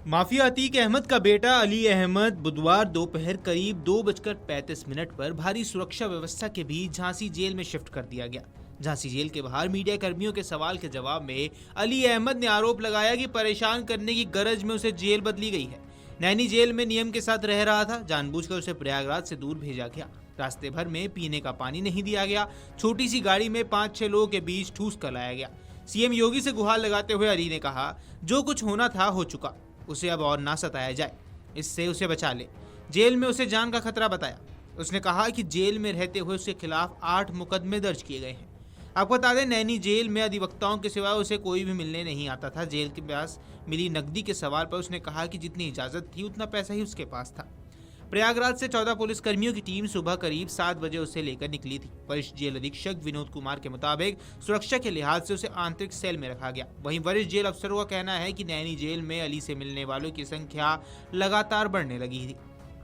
Mafia Atiq Ahmad का बेटा अली अहमद बुधवार दोपहर करीब 2:35 पर भारी सुरक्षा व्यवस्था के बीच झांसी जेल में शिफ्ट कर दिया गया। झांसी जेल के बाहर मीडिया कर्मियों के सवाल के जवाब में अली अहमद ने आरोप लगाया कि परेशान करने की गरज में उसे जेल बदली गई है। नैनी जेल में नियम के साथ रह रहा था, जानबूझकर उसे प्रयागराज से दूर भेजा गया। रास्ते भर में पीने का पानी नहीं दिया गया। छोटी सी गाड़ी में 5-6 लोगों के बीच ठूस कर लाया गया। सीएम योगी से गुहार लगाते हुए अली ने कहा, जो कुछ होना था हो चुका, उसे अब और ना सताया जाए, इससे उसे बचा ले। जेल में उसे जान का खतरा बताया। उसने कहा कि जेल में रहते हुए उसके खिलाफ 8 मुकदमे दर्ज किए गए हैं। आपको बता दें, नैनी जेल में अधिवक्ताओं के सिवा उसे कोई भी मिलने नहीं आता था। जेल के पास मिली नकदी के सवाल पर उसने कहा कि जितनी इजाजत थी उतना पैसा ही उसके पास था। प्रयागराज से 14 पुलिस कर्मियों की टीम सुबह करीब 7 बजे उसे लेकर निकली थी। वरिष्ठ जेल अधीक्षक विनोद कुमार के मुताबिक सुरक्षा के लिहाज से उसे आंतरिक सेल में रखा गया। वहीं वरिष्ठ जेल अफसरों का कहना है कि नैनी जेल में अली से मिलने वालों की संख्या लगातार बढ़ने लगी थी।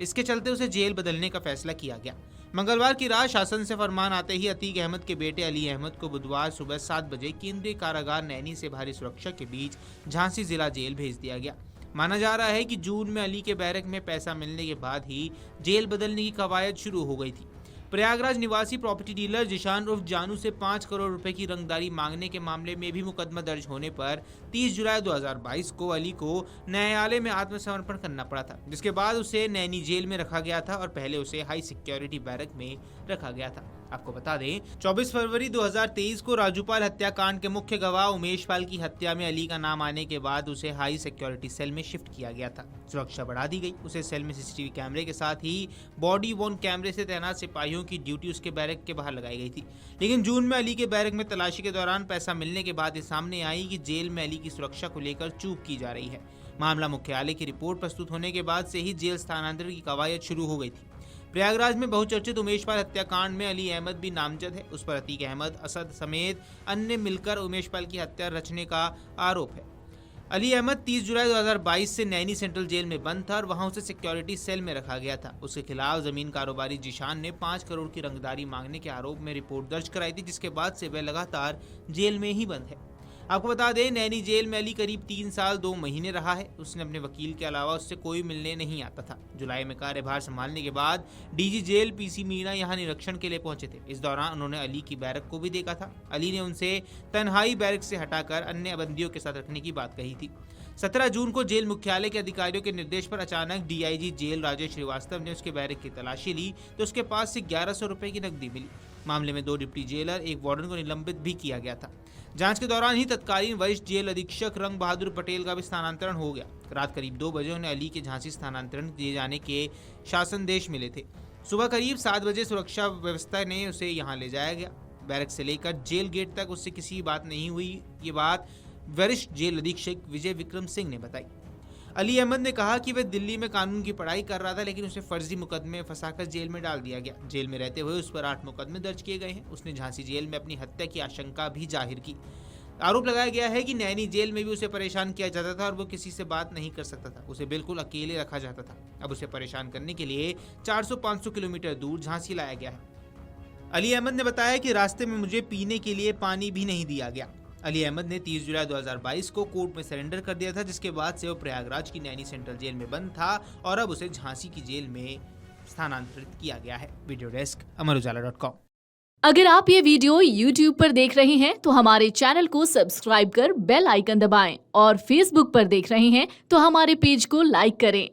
इसके चलते उसे जेल बदलने का फैसला किया गया। मंगलवार की रात शासन से फरमान आते ही अतीक अहमद के बेटे अली अहमद को बुधवार सुबह 7 बजे केंद्रीय कारागार नैनी से भारी सुरक्षा के बीच झांसी जिला जेल भेज दिया गया। माना जा रहा है कि जून में अली के बैरक में पैसा मिलने के बाद ही जेल बदलने की कवायद शुरू हो गई थी। प्रयागराज निवासी प्रॉपर्टी डीलर जिशान उर्फ जानू से 5 करोड़ रुपए की रंगदारी मांगने के मामले में भी मुकदमा दर्ज होने पर 30 जुलाई 2022 को अली को न्यायालय में आत्मसमर्पण करना पड़ा था, जिसके बाद उसे नैनी जेल में रखा गया था और पहले उसे हाई सिक्योरिटी बैरक में रखा गया था। आपको बता दें, 24 फरवरी 2023 को राजूपाल हत्याकांड के मुख्य गवाह उमेश पाल की हत्या में अली का नाम आने के बाद उसे हाई सिक्योरिटी सेल में शिफ्ट किया गया था। सुरक्षा बढ़ा दी गई। उसे सेल में सीसीटीवी कैमरे के साथ ही बॉडी वॉर्न कैमरे से तैनात सिपाहियों की ड्यूटी उसके बैरक के बाहर लगाई गई थी। लेकिन जून में अली के बैरक में तलाशी के दौरान पैसा मिलने के बाद ये सामने आई कि जेल में अली की सुरक्षा को लेकर चूक की जा रही है। मामला मुख्यालय की रिपोर्ट प्रस्तुत होने के बाद से ही जेल स्थानांतरण की कवायद शुरू हो गई थी। प्रयागराज में बहुचर्चित उमेश पाल हत्याकांड में अली अहमद भी नामजद है। उस पर अतीक अहमद, असद समेत अन्य मिलकर उमेश पाल की हत्या रचने का आरोप है। अली अहमद 30 जुलाई 2022 से नैनी सेंट्रल जेल में बंद था और वहां उसे सिक्योरिटी सेल में रखा गया था। उसके खिलाफ जमीन कारोबारी जिशान ने 5 करोड़ की रंगदारी मांगने के आरोप में रिपोर्ट दर्ज कराई थी, जिसके बाद से वह लगातार जेल में ही बंद है। आपको बता दें, नैनी जेल में अली करीब 3 साल 2 महीने रहा है। उसने अपने वकील के अलावा उससे कोई मिलने नहीं आता था। जुलाई में कार्यभार संभालने के बाद डीजी जेल पीसी मीणा यहां निरीक्षण के लिए पहुंचे थे। इस दौरान उन्होंने अली की बैरक को भी देखा था। अली ने उनसे तन्हाई बैरक से हटाकर अन्य बंदियों के साथ रखने की बात कही थी। 17 जून को जेल मुख्यालय के अधिकारियों के निर्देश पर अचानक डीआईजी जेल राजेश श्रीवास्तव ने उसके बैरक की तलाशी ली तो उसके पास से 1100 रुपए की नकदी मिली। मामले में 2 डिप्टी जेलर, 1 वार्डन को निलंबित भी किया गया था। जांच के दौरान ही तत्कालीन वरिष्ठ जेल अधीक्षक रंग बहादुर पटेल का भी स्थानांतरण हो गया। रात करीब 2 बजे उन्हें अली के झांसी स्थानांतरण किए जाने के शासनदेश मिले थे। सुबह करीब 7 बजे सुरक्षा व्यवस्था ने उसे यहां ले जाया गया। बैरक से लेकर जेल गेट तक उससे किसी बात नहीं हुई। ये बात वरिष्ठ जेल अधीक्षक विजय विक्रम सिंह ने बताई। अली अहमद ने कहा कि वह दिल्ली में कानून की पढ़ाई कर रहा था, लेकिन उसे फर्जी मुकदमे में फंसाकर जेल में डाल दिया गया। जेल में रहते हुए उस पर 8 मुकदमे दर्ज किए गए हैं। उसने झांसी जेल में अपनी हत्या की आशंका भी जाहिर की। आरोप लगाया गया है कि नैनी जेल में भी उसे परेशान किया जाता था और वो किसी से बात नहीं कर सकता था। उसे बिल्कुल अकेले रखा जाता था। अब उसे परेशान करने के लिए 400-500 किलोमीटर दूर झांसी लाया गया है। अली अहमद ने बताया कि रास्ते में मुझे पीने के लिए पानी भी नहीं दिया गया। अली अहमद ने 30 जुलाई 2022 को कोर्ट में सरेंडर कर दिया था, जिसके बाद से वो प्रयागराज की नैनी सेंट्रल जेल में बंद था और अब उसे झांसी की जेल में स्थानांतरित किया गया है। Video desk Amarujala dot com. अगर आप ये वीडियो YouTube पर देख रहे हैं तो हमारे चैनल को सब्सक्राइब कर बेल आइकन दबाएं और Facebook पर देख रहे हैं तो हमारे पेज को लाइक करें।